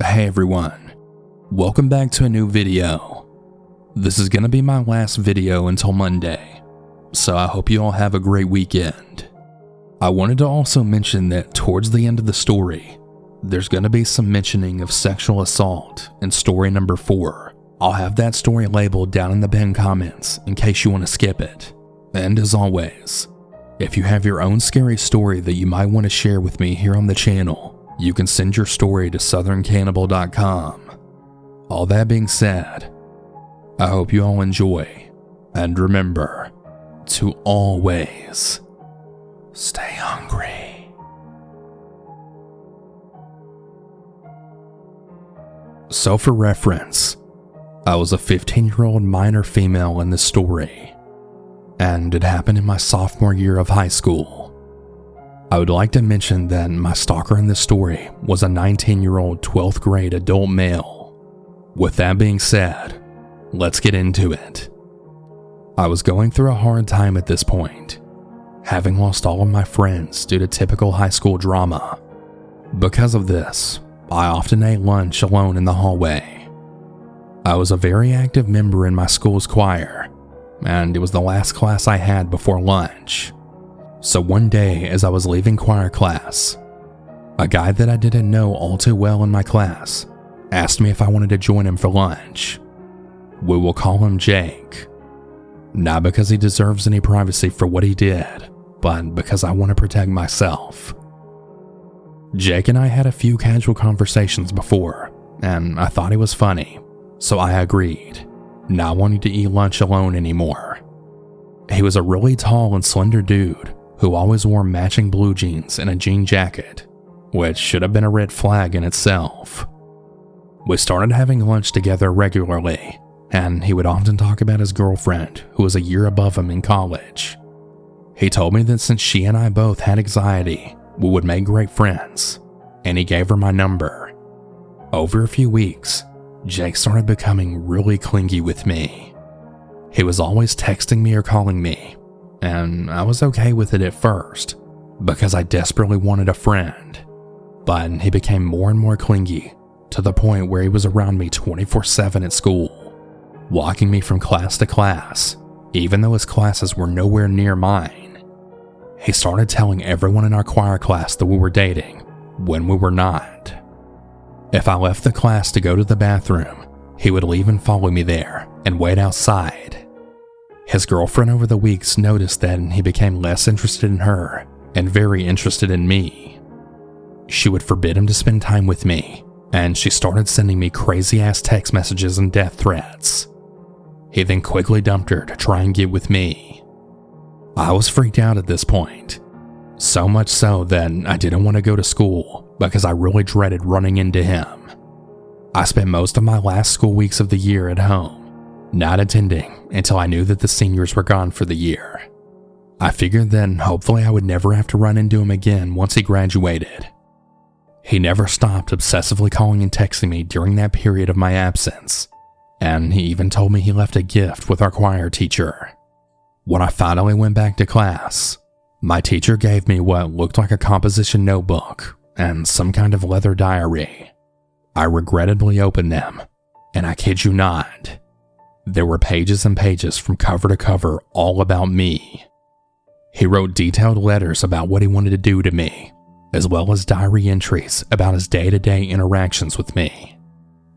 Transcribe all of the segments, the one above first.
Hey everyone, welcome back to a new video. This is gonna be my last video until Monday, so I hope you all have a great weekend. I wanted to also mention that towards the end of the story, there's gonna be some mentioning of sexual assault in story number 4. I'll have that story labeled down in the pinned comments in case you want to skip it. And as always, if you have your own scary story that you might want to share with me here on the channel, you can send your story to southerncannibal.com. All that being said, I hope you all enjoy, and remember to always stay hungry. So for reference, I was a 15-year-old minor female in this story, and it happened in my sophomore year of high school. I would like to mention that my stalker in this story was a 19-year-old 12th grade adult male. With that being said, let's get into it. I was going through a hard time at this point, having lost all of my friends due to typical high school drama. Because of this, I often ate lunch alone in the hallway. I was a very active member in my school's choir, and it was the last class I had before lunch. So one day as I was leaving choir class, a guy that I didn't know all too well in my class asked me if I wanted to join him for lunch. We will call him Jake. Not because he deserves any privacy for what he did, but because I want to protect myself. Jake and I had a few casual conversations before, and I thought he was funny, so I agreed, not wanting to eat lunch alone anymore. He was a really tall and slender dude who always wore matching blue jeans and a jean jacket, which should have been a red flag in itself. We started having lunch together regularly, and he would often talk about his girlfriend who was a year above him in college. He told me that since she and I both had anxiety, we would make great friends, and he gave her my number. Over a few weeks, Jake started becoming really clingy with me. He was always texting me or calling me, and I was okay with it at first because I desperately wanted a friend. But he became more and more clingy to the point where he was around me 24/7 at school, walking me from class to class, even though his classes were nowhere near mine. He started telling everyone in our choir class that we were dating when we were not. If I left the class to go to the bathroom, he would leave and follow me there and wait outside. His girlfriend over the weeks noticed that he became less interested in her and very interested in me. She would forbid him to spend time with me, and she started sending me crazy-ass text messages and death threats. He then quickly dumped her to try and get with me. I was freaked out at this point, so much so that I didn't want to go to school because I really dreaded running into him. I spent most of my last school weeks of the year at home, not attending until I knew that the seniors were gone for the year. I figured then hopefully I would never have to run into him again once he graduated. He never stopped obsessively calling and texting me during that period of my absence, and he even told me he left a gift with our choir teacher. When I finally went back to class, my teacher gave me what looked like a composition notebook and some kind of leather diary. I regrettably opened them, and I kid you not, there were pages and pages from cover to cover all about me. He wrote detailed letters about what he wanted to do to me, as well as diary entries about his day-to-day interactions with me.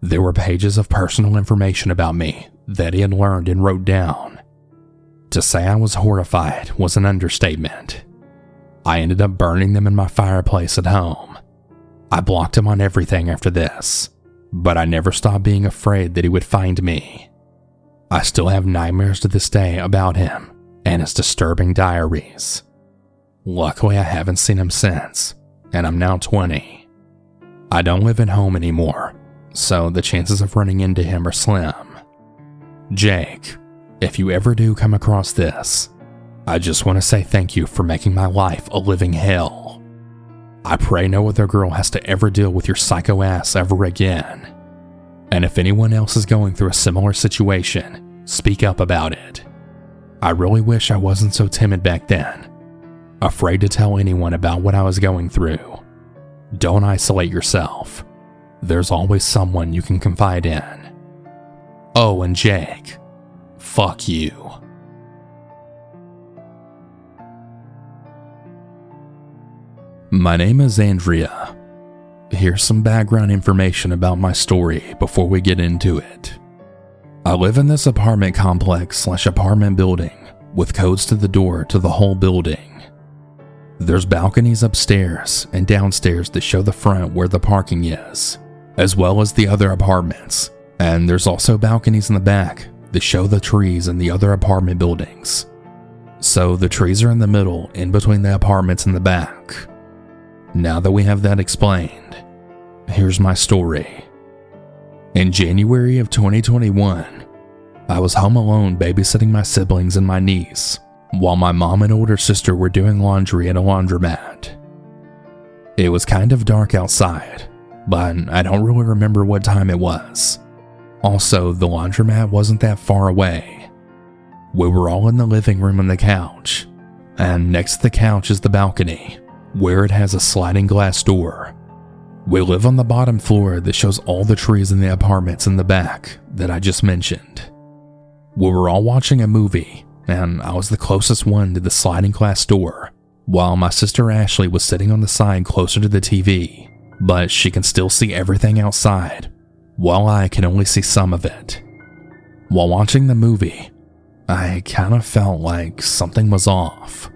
There were pages of personal information about me that he had learned and wrote down. To say I was horrified was an understatement. I ended up burning them in my fireplace at home. I blocked him on everything after this, but I never stopped being afraid that he would find me. I still have nightmares to this day about him and his disturbing diaries. Luckily, I haven't seen him since, and I'm now 20. I don't live at home anymore, so the chances of running into him are slim. Jake, if you ever do come across this, I just want to say thank you for making my life a living hell. I pray no other girl has to ever deal with your psycho ass ever again. And if anyone else is going through a similar situation, speak up about it. I really wish I wasn't so timid back then, afraid to tell anyone about what I was going through. Don't isolate yourself. there's always someone you can confide in. Oh, and Jake, fuck you. My name is Andrea. Here's some background information about my story before we get into it. I live in this apartment complex/apartment building with codes to the door to the whole building. There's balconies upstairs and downstairs that show the front where the parking is, as well as the other apartments, and there's also balconies in the back that show the trees in the other apartment buildings. So the trees are in the middle, in between the apartments in the back. Now that we have that explained, here's my story. In January of 2021, I was home alone babysitting my siblings and my niece, while my mom and older sister were doing laundry at a laundromat. It was kind of dark outside, but I don't really remember what time it was. Also, the laundromat wasn't that far away. We were all in the living room on the couch, and next to the couch is the balcony, where it has a sliding glass door. We live on the bottom floor that shows all the trees in the apartments in the back that I just mentioned. We were all watching a movie, and I was the closest one to the sliding glass door, while my sister Ashley was sitting on the side closer to the TV, but she can still see everything outside, while I can only see some of it. While watching the movie, I kind of felt like something was off.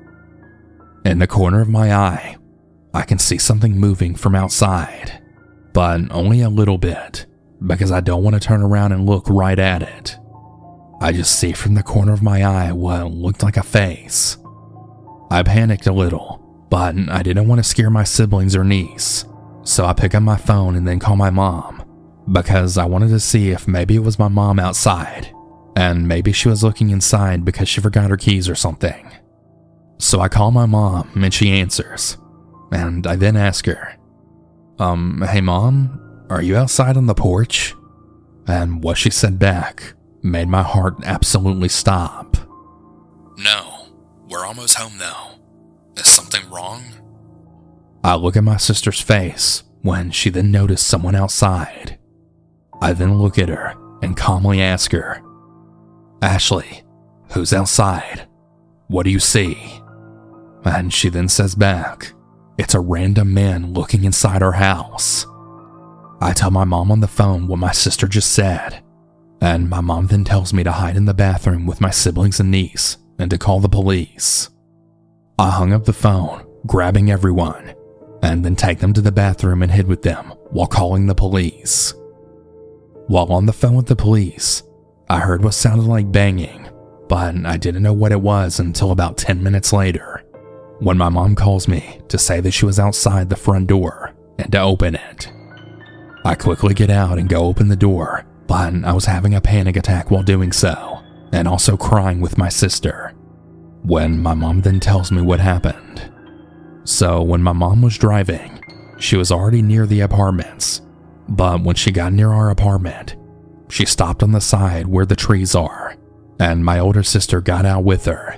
In the corner of my eye, I can see something moving from outside, but only a little bit, because I don't want to turn around and look right at it. I just see from the corner of my eye what looked like a face. I panicked a little, but I didn't want to scare my siblings or niece, so I pick up my phone and then call my mom, because I wanted to see if maybe it was my mom outside, and maybe she was looking inside because she forgot her keys or something. So I call my mom and she answers, and I then ask her, hey mom, are you outside on the porch? And what she said back made my heart absolutely stop. No, we're almost home though. Is something wrong? I look at my sister's face when she then noticed someone outside. I then look at her and calmly ask her, Ashley, who's outside? What do you see? And she then says back, it's a random man looking inside our house. I tell my mom on the phone what my sister just said, and my mom then tells me to hide in the bathroom with my siblings and niece and to call the police. I hung up the phone, grabbing everyone, and then take them to the bathroom and hid with them while calling the police. While on the phone with the police, I heard what sounded like banging, but I didn't know what it was until about 10 minutes later, when my mom calls me to say that she was outside the front door and to open it. I quickly get out and go open the door, but I was having a panic attack while doing so, and also crying with my sister, when my mom then tells me what happened. So when my mom was driving, she was already near the apartments, but when she got near our apartment, she stopped on the side where the trees are, and my older sister got out with her.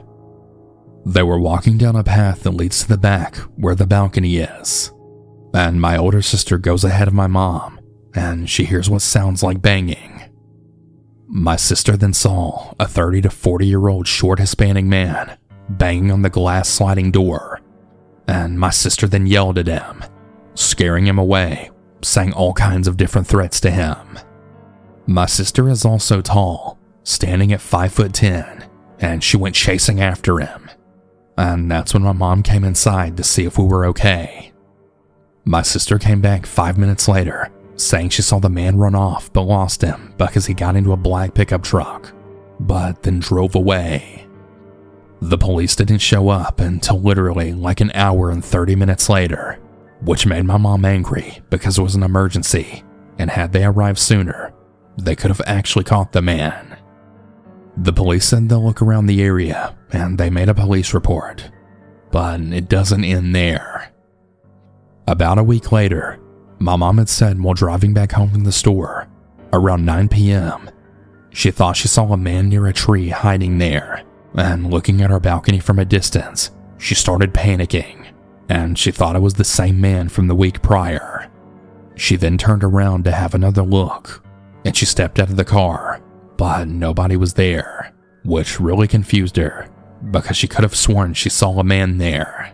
They were walking down a path that leads to the back where the balcony is, and my older sister goes ahead of my mom, and she hears what sounds like banging. My sister then saw a 30 to 40-year-old short Hispanic man banging on the glass sliding door, and my sister then yelled at him, scaring him away, saying all kinds of different threats to him. My sister is also tall, standing at 5'10", and she went chasing after him. And that's when my mom came inside to see if we were okay. My sister came back 5 minutes later, saying she saw the man run off but lost him because he got into a black pickup truck, but then drove away. The police didn't show up until literally like an hour and 30 minutes later, which made my mom angry because it was an emergency, and had they arrived sooner, they could have actually caught the man. The police said they'll look around the area, and they made a police report, but it doesn't end there. About a week later, my mom had said while driving back home from the store, around 9 p.m., she thought she saw a man near a tree hiding there, and looking at our balcony from a distance, she started panicking, and she thought it was the same man from the week prior. She then turned around to have another look, and she stepped out of the car, but nobody was there, which really confused her because she could have sworn she saw a man there.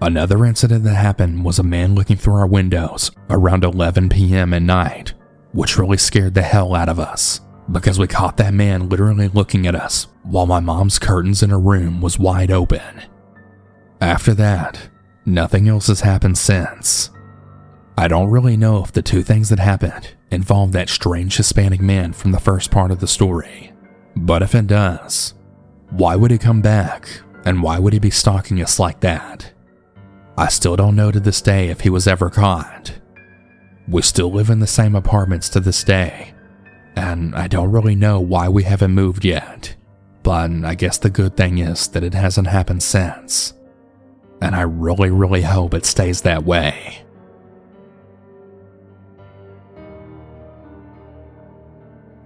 Another incident that happened was a man looking through our windows around 11 p.m. at night, which really scared the hell out of us because we caught that man literally looking at us while my mom's curtains in her room was wide open. After that, nothing else has happened since. I don't really know if the two things that happened involve that strange Hispanic man from the first part of the story, but if it does, why would he come back and why would he be stalking us like that? I still don't know to this day if he was ever caught. We still live in the same apartments to this day, and I don't really know why we haven't moved yet, but I guess the good thing is that it hasn't happened since, and I really hope it stays that way.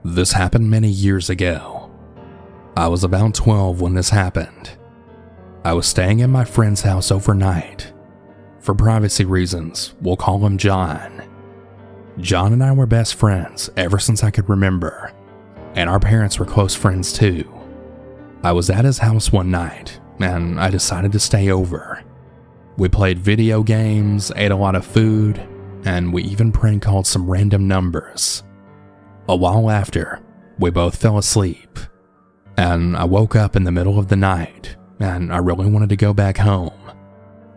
This happened many years ago. I was about 12 when this happened. I was staying at my friend's house overnight. For privacy reasons, we'll call him John. John and I were best friends ever since I could remember, and our parents were close friends too. I was at his house one night, and I decided to stay over. We played video games, ate a lot of food, and we even prank called some random numbers. A while after, we both fell asleep, and I woke up in the middle of the night, and I really wanted to go back home.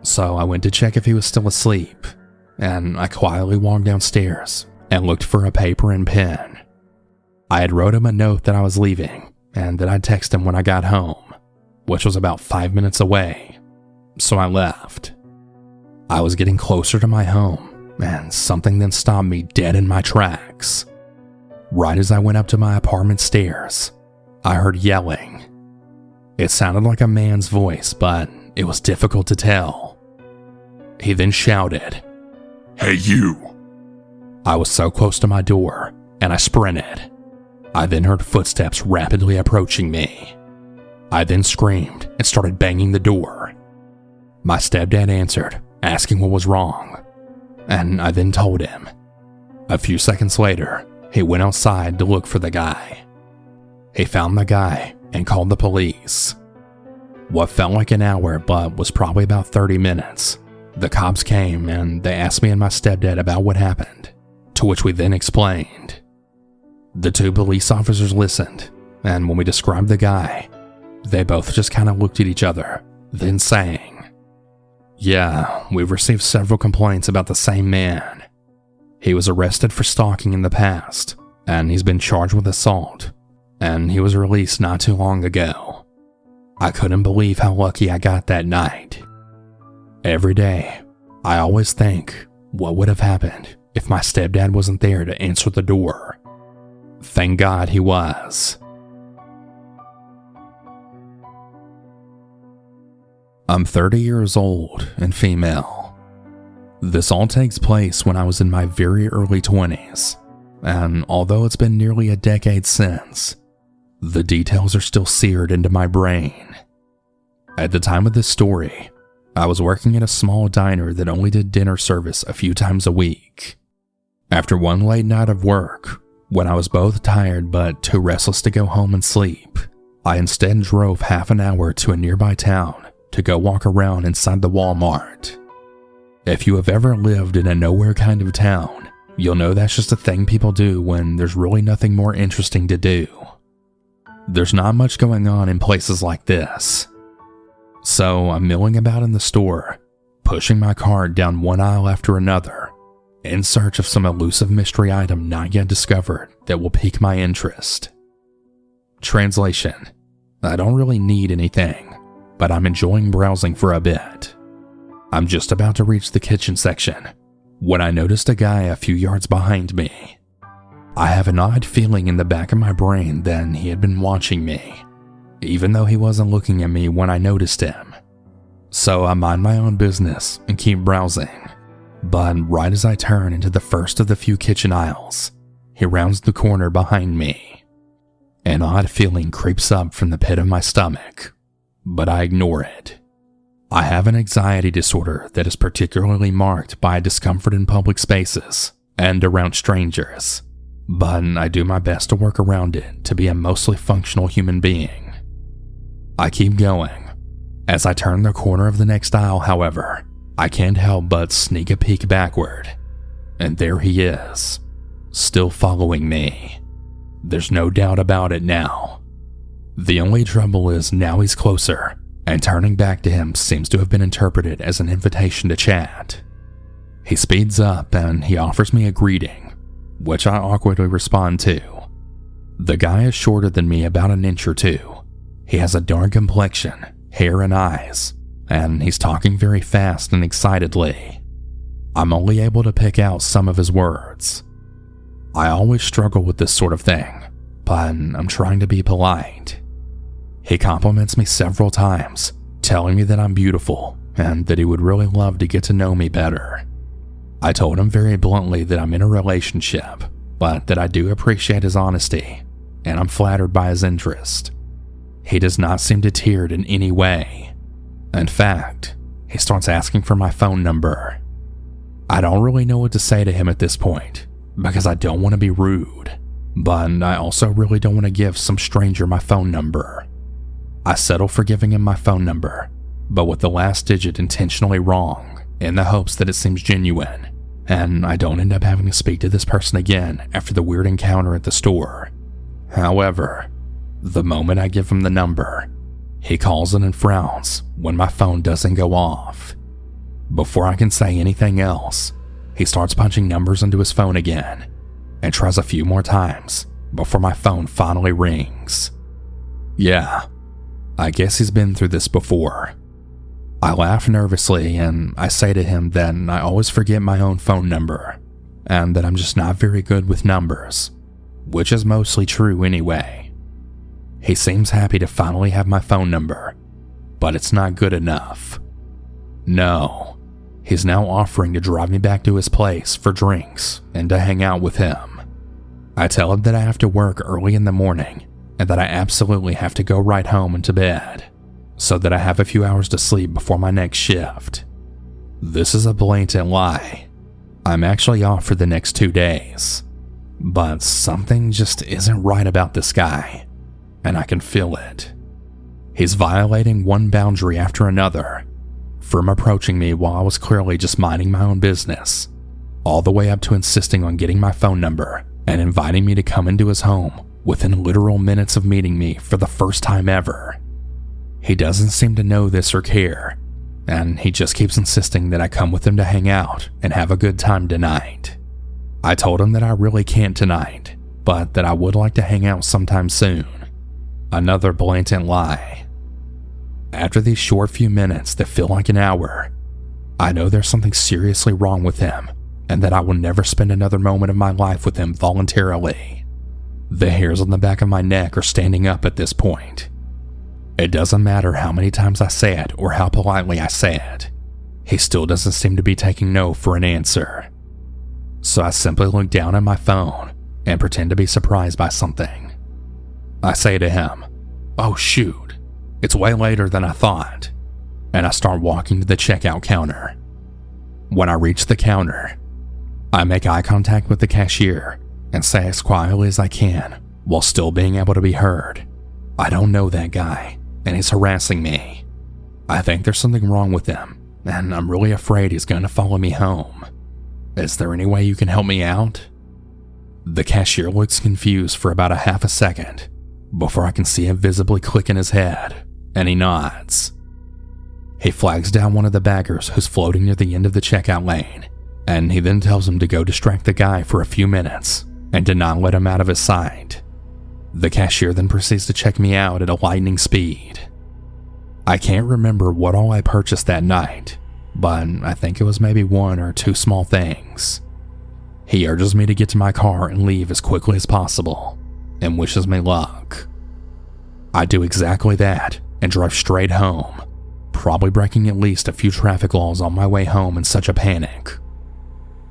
So I went to check if he was still asleep, and I quietly walked downstairs and looked for a paper and pen. I had wrote him a note that I was leaving, and that I'd text him when I got home, which was about 5 minutes away, so I left. I was getting closer to my home, and something then stopped me dead in my tracks. Right as I went up to my apartment stairs, I heard yelling. It sounded like a man's voice, but it was difficult to tell. He then shouted, "Hey you!" I was so close to my door, and I sprinted. I then heard footsteps rapidly approaching me. I then screamed and started banging the door. My stepdad answered, asking what was wrong, and I then told him. A few seconds later, he went outside to look for the guy. He found the guy and called the police. What felt like an hour but was probably about 30 minutes, the cops came and they asked me and my stepdad about what happened, to which we then explained. The two police officers listened, and when we described the guy, they both just kind of looked at each other, then sang, "Yeah, we've received several complaints about the same man. He was arrested for stalking in the past, and he's been charged with assault, and he was released not too long ago. I couldn't believe how lucky I got that night. Every day, I always think, what would have happened if my stepdad wasn't there to answer the door? Thank God he was." I'm 30 years old and female. This all takes place when I was in my very early 20s, and although it's been nearly a decade since, the details are still seared into my brain. At the time of this story, I was working at a small diner that only did dinner service a few times a week. After one late night of work, when I was both tired but too restless to go home and sleep, I instead drove half an hour to a nearby town to go walk around inside the Walmart. If you have ever lived in a nowhere kind of town, you'll know that's just a thing people do when there's really nothing more interesting to do. There's not much going on in places like this. So I'm milling about in the store, pushing my cart down one aisle after another, in search of some elusive mystery item not yet discovered that will pique my interest. Translation: I don't really need anything, but I'm enjoying browsing for a bit. I'm just about to reach the kitchen section when I noticed a guy a few yards behind me. I have an odd feeling in the back of my brain that he had been watching me, even though he wasn't looking at me when I noticed him. So I mind my own business and keep browsing, but right as I turn into the first of the few kitchen aisles, he rounds the corner behind me. An odd feeling creeps up from the pit of my stomach, but I ignore it. I have an anxiety disorder that is particularly marked by discomfort in public spaces and around strangers, but I do my best to work around it to be a mostly functional human being. I keep going. As I turn the corner of the next aisle, however, I can't help but sneak a peek backward, and there he is, still following me. There's no doubt about it now. The only trouble is now he's closer, and turning back to him seems to have been interpreted as an invitation to chat. He speeds up and he offers me a greeting, which I awkwardly respond to. The guy is shorter than me about an inch or two. He has a dark complexion, hair and eyes, and he's talking very fast and excitedly. I'm only able to pick out some of his words. I always struggle with this sort of thing, but I'm trying to be polite. He compliments me several times, telling me that I'm beautiful and that he would really love to get to know me better. I told him very bluntly that I'm in a relationship, but that I do appreciate his honesty, and I'm flattered by his interest. He does not seem deterred in any way. In fact, he starts asking for my phone number. I don't really know what to say to him at this point, because I don't want to be rude, but I also really don't want to give some stranger my phone number. I settle for giving him my phone number, but with the last digit intentionally wrong, in the hopes that it seems genuine, and I don't end up having to speak to this person again after the weird encounter at the store. However, the moment I give him the number, he calls it and frowns when my phone doesn't go off. Before I can say anything else, he starts punching numbers into his phone again, and tries a few more times before my phone finally rings. Yeah, I guess he's been through this before. I laugh nervously and I say to him that I always forget my own phone number, and that I'm just not very good with numbers, which is mostly true anyway. He seems happy to finally have my phone number, but it's not good enough. No, he's now offering to drive me back to his place for drinks and to hang out with him. I tell him that I have to work early in the morning and that I absolutely have to go right home and to bed, so that I have a few hours to sleep before my next shift. This is a blatant lie. I'm actually off for the next 2 days, but something just isn't right about this guy, and I can feel it. He's violating one boundary after another, from approaching me while I was clearly just minding my own business, all the way up to insisting on getting my phone number and inviting me to come into his home within literal minutes of meeting me for the first time ever. He doesn't seem to know this or care, and he just keeps insisting that I come with him to hang out and have a good time tonight. I told him that I really can't tonight, but that I would like to hang out sometime soon. Another blatant lie. After these short few minutes that feel like an hour, I know there's something seriously wrong with him, and that I will never spend another moment of my life with him voluntarily. The hairs on the back of my neck are standing up at this point. It doesn't matter how many times I say it or how politely I say it. He still doesn't seem to be taking no for an answer. So I simply look down at my phone and pretend to be surprised by something. I say to him, "Oh shoot, it's way later than I thought," and I start walking to the checkout counter. When I reach the counter, I make eye contact with the cashier and say as quietly as I can, while still being able to be heard, "I don't know that guy, and he's harassing me. I think there's something wrong with him, and I'm really afraid he's going to follow me home. Is there any way you can help me out?" The cashier looks confused for about a half a second, before I can see him visibly click in his head, and he nods. He flags down one of the baggers who's floating near the end of the checkout lane, and he then tells him to go distract the guy for a few minutes, and to not let him out of his sight. The cashier then proceeds to check me out at a lightning speed. I can't remember what all I purchased that night, but I think it was maybe 1 or 2 small things. He urges me to get to my car and leave as quickly as possible, and wishes me luck. I do exactly that and drive straight home, probably breaking at least a few traffic laws on my way home in such a panic.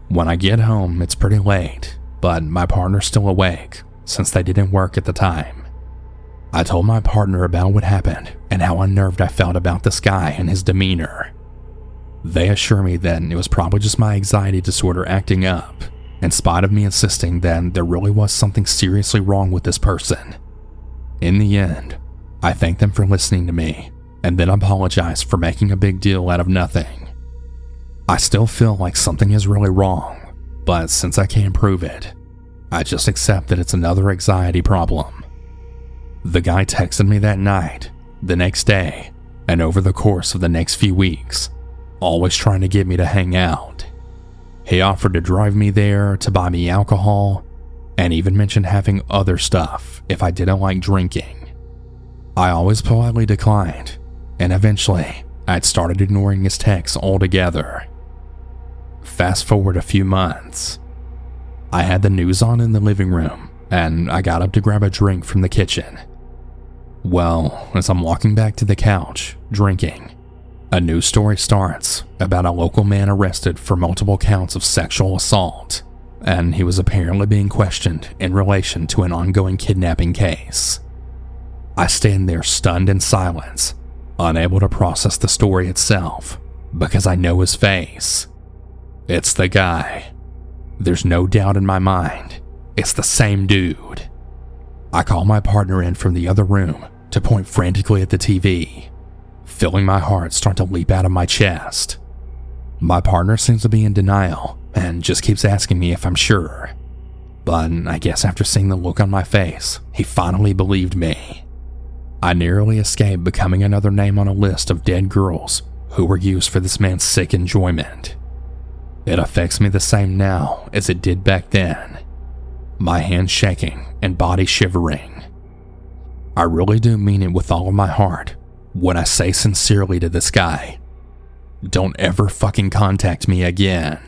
When I get home, it's pretty late, but my partner's still awake since they didn't work at the time. I told my partner about what happened and how unnerved I felt about this guy and his demeanor. They assure me that it was probably just my anxiety disorder acting up, in spite of me insisting that there really was something seriously wrong with this person. In the end, I thanked them for listening to me and then apologized for making a big deal out of nothing. I still feel like something is really wrong, but since I can't prove it, I just accept that it's another anxiety problem. The guy texted me that night, the next day, and over the course of the next few weeks, always trying to get me to hang out. He offered to drive me there, to buy me alcohol, and even mentioned having other stuff if I didn't like drinking. I always politely declined, and eventually, I'd started ignoring his texts altogether. Fast forward a few months. I had the news on in the living room, and I got up to grab a drink from the kitchen. Well, as I'm walking back to the couch, drinking, a news story starts about a local man arrested for multiple counts of sexual assault, and he was apparently being questioned in relation to an ongoing kidnapping case. I stand there stunned in silence, unable to process the story itself, because I know his face. It's the guy. There's no doubt in my mind, it's the same dude. I call my partner in from the other room to point frantically at the TV, feeling my heart start to leap out of my chest. My partner seems to be in denial and just keeps asking me if I'm sure. But I guess after seeing the look on my face, he finally believed me. I narrowly escaped becoming another name on a list of dead girls who were used for this man's sick enjoyment. It affects me the same now as it did back then. My hands shaking and body shivering. I really do mean it with all of my heart when I say sincerely to this guy, don't ever fucking contact me again.